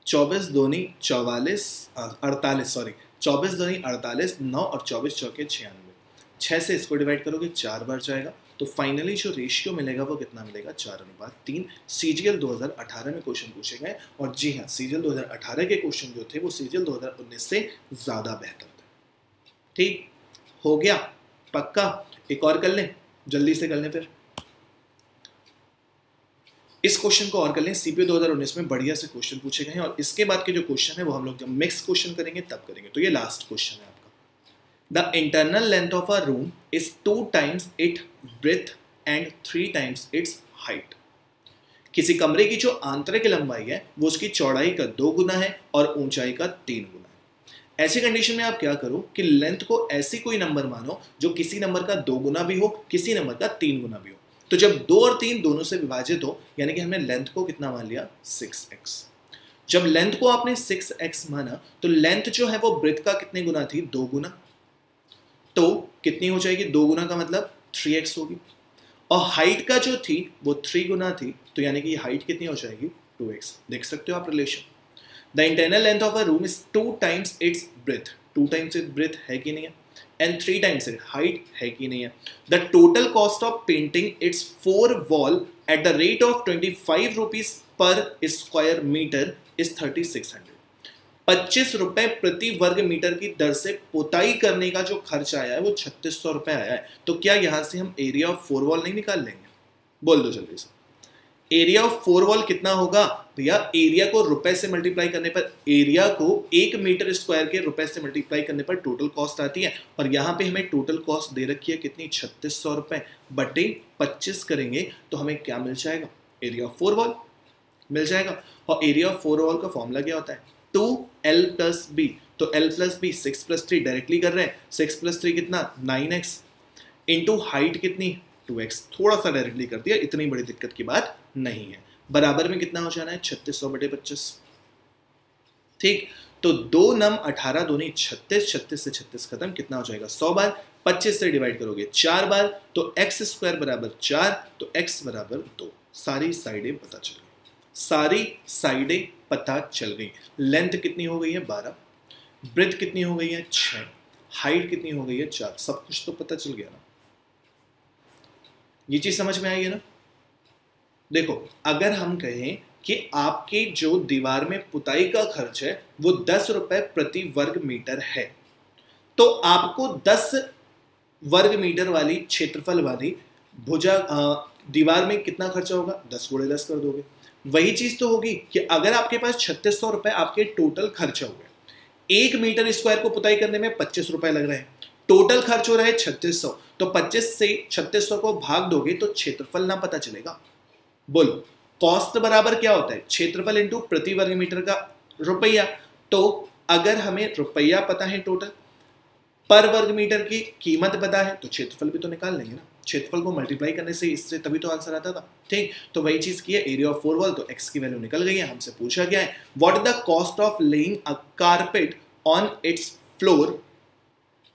24 दूनी 44, 48, सॉरी 24 दूनी 48, 9 और 24 चौके 96। 6 से इसको डिवाइड करोगे 4 बार जाएगा, तो फाइनली जो रेशियो मिलेगा वो कितना मिलेगा? 4:3। सीजीएल 2018 में क्वेश्चन पूछे गए, और जी हाँ, सीजीएल 2018 के क्वेश्चन जो थे वो सीजीएल 2019 से ज़्यादा बेहतर थे। ठीक हो गया, पक्का? एक और कर लें, जल्दी से कर लें फिर इस क्वेश्चन को और कर लें। सीपीओ 2019 में बढ़िया से क्वेश्चन पूछे गए हैं, और इसके बाद के जो क्वेश्चन है वो हम लोग जब मिक्स क्वेश्चन करेंगे तब करेंगे। तो ये लास्ट क्वेश्चन है आपका। The internal length of a room is 2 times it's breath and 3 times it's height. किसी कमरे की जो आंतरिक लंबाई है वो उसकी चौड़ाई का 2 गुना है और ऊंचाई का 3 गुना है। ऐसी कंडीशन में आप क्या करो कि लेंथ को ऐसी कोई नंबर मानो जो किसी नंबर का 2 गुना भी हो, किसी नंबर का 3 गुना भी हो। तो जब 2 और 3 दोनों से विभाजित हो, यानी कि हमने लेंथ को कितना मान लिया? 6x। जब लेंथ को आपने 6x माना तो लेंथ जो है वो ब्रेथ का कितने गुना थी? 2 गुना। तो कितनी हो जाएगी? 2 गुना का मतलब 3x होगी। और हाइट का जो थी वो 3 गुना थी, तो यानी कि हाइट कितनी हो जाएगी? 2x। देख सकते हो आप relation. The internal length of a room is 2 times it's breath. 2 times it's breath है कि नहीं है? एंड 3 times इट हाइट है कि नहीं है? The total cost of painting its 4 wall at the rate of 25 rupees per square metre is 3600। 25 रुपए प्रति वर्ग मीटर की दर से पुताई करने का जो खर्च आया है वो 3600 रुपए आया है। तो क्या यहां से हम एरिया ऑफ 4 वॉल नहीं निकाल लेंगे? बोल दो जल्दी से। एरिया ऑफ 4 वॉल कितना होगा भैया? एरिया को रुपए से मल्टीप्लाई करने पर, एरिया को 1 मीटर स्क्वायर के रुपए से मल्टीप्लाई करने पर टोटल कॉस्ट आती है, और यहाँ पे हमें टोटल कॉस्ट दे रखी है कितनी? 3600 रुपए बटे 25 करेंगे तो हमें क्या मिल जाएगा? एरिया ऑफ 4 वॉल मिल जाएगा। और एरिया ऑफ 4 वॉल का फॉर्मूला क्या होता है? 2l + b। तो l + b 6 + 3 डायरेक्टली कर रहे हैं। 6 + 3 कितना? 9x इंटू हाइट कितनी? 2x। थोड़ा सा डायरेक्टली कर दिया, इतनी बड़ी दिक्कत की बात नहीं है। बराबर में कितना हो जाना है? 3600 बटे 25। ठीक, तो 2 नम 18 दूनी 36, 36 से 36 खत्म, कितना हो जाएगा? 100 बार। 25 से डिवाइड करोगे 4 बार, तो x² बराबर 4, तो x बराबर 2। सारी साइडें पता चल गई, सारी साइडें पता चल गई। लेंथ कितनी हो गई है? 12। ब्रेथ कितनी हो गई है? 6। हाइट कितनी हो गई है? 4। सब कुछ तो पता चल गया ना। ये चीज समझ में आई है ना? देखो, अगर हम कहें कि आपके जो दीवार में पुताई का खर्च है वो 10 रुपए प्रति वर्ग मीटर है, तो आपको 10 वर्ग मीटर वाली क्षेत्रफल वाली भुजा दीवार में कितना खर्चा होगा? 10 × 10 कर दोगे। वही चीज तो होगी कि अगर आपके पास 3600 रुपए आपके टोटल खर्चा हुए, 1 मीटर स्क्वायर को पुताई करने में 25 रुपए लग रहे हैं, टोटल खर्च हो रहा है 3600, तो 25 से 3600 को भाग दोगे तो क्षेत्रफल ना पता चलेगा। बोलो, कॉस्ट बराबर क्या होता है? क्षेत्रफल इंटू प्रति वर्ग मीटर का रुपया। तो अगर हमें रुपया पता है टोटल, पर वर्ग मीटर की कीमत पता है, तो क्षेत्रफल भी तो निकाल लेंगे ना। क्षेत्रफल को मल्टीप्लाई करने से इससे तभी तो आंसर आता था। ठीक, तो वही चीज की है। एरिया ऑफ 4 वॉल, तो x की वैल्यू निकल गई है। हमसे पूछा गया है what is the cost of laying a carpet on it's floor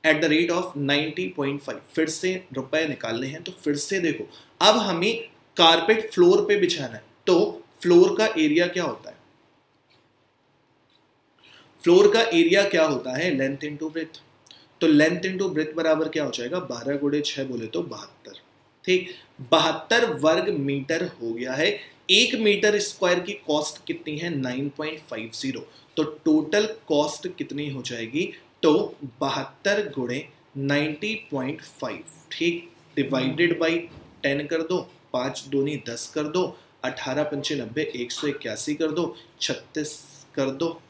eight the rate of 90.5। फिर से रुपए निकालने हैं, तो फिर से देखो, अब हमें कारपेट फ्लोर पे बिछाना है, तो फ्लोर का एरिया क्या होता है? फ्लोर का एरिया क्या होता है? Length into breadth. तो लेंथ इंटू ब्रेथ बराबर क्या हो जाएगा? 12 गुणे 6 बोले तो 72। ठीक, 72 वर्ग मीटर हो गया है। 1 मीटर स्क्वायर की कॉस्ट कितनी है? 9.50। तो टोटल कॉस्ट कितनी हो जाएगी? तो 72 गुणे 90.5, ठीक, डिवाइडेड बाई 10 कर दो, 5 दूनी 10 कर दो, 18 पंचे 90, 181 कर दो, 36 कर दो,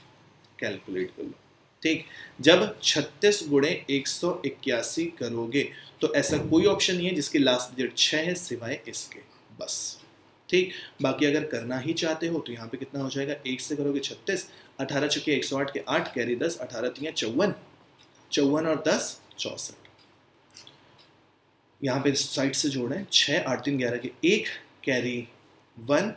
कैलकुलेट कर लो। ठीक, जब 36 गुणे 181 करोगे तो ऐसा कोई ऑप्शन नहीं है जिसकी लास्ट डिजिट 6 है सिवाय इसके, बस। ठीक, बाकी अगर करना ही चाहते हो तो यहाँ पे कितना हो जाएगा? 1 से करोगे 36, 18 चुके 108 के 8, कैरी 10, 18 3 54, 54 और 10 64। यहाँ पे साइड से जोड़ें, 6 8 3 11 के 1, कैरी 1,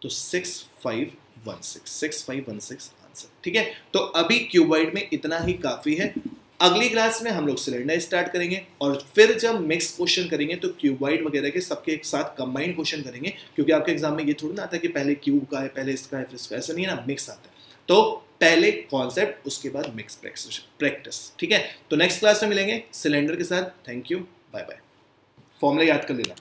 तो 6516 आंसर। ठीक है, तो अभी क्यूबॉइड में इतना ही काफी है। अगली क्लास में हम लोग सिलेंडर स्टार्ट करेंगे और फिर जब मिक्स क्वेश्चन करेंगे तो क्यूबॉइड वगैरह के सबके एक साथ कंबाइंड क्वेश्चन करेंगे, क्योंकि आपके एग्जाम में ये थोड़ा ना आता है कि पहले क्यूब का है, पहले इसका है, फिर इसका, ऐसा नहीं है ना, मिक्स आता है। तो पहले कॉन्सेप्ट, उसके बाद मिक्स प्रैक्टिस। ठीक है, तो नेक्स्ट क्लास में मिलेंगे सिलेंडर के साथ। Thank you, bye bye. Formula याद कर लेना।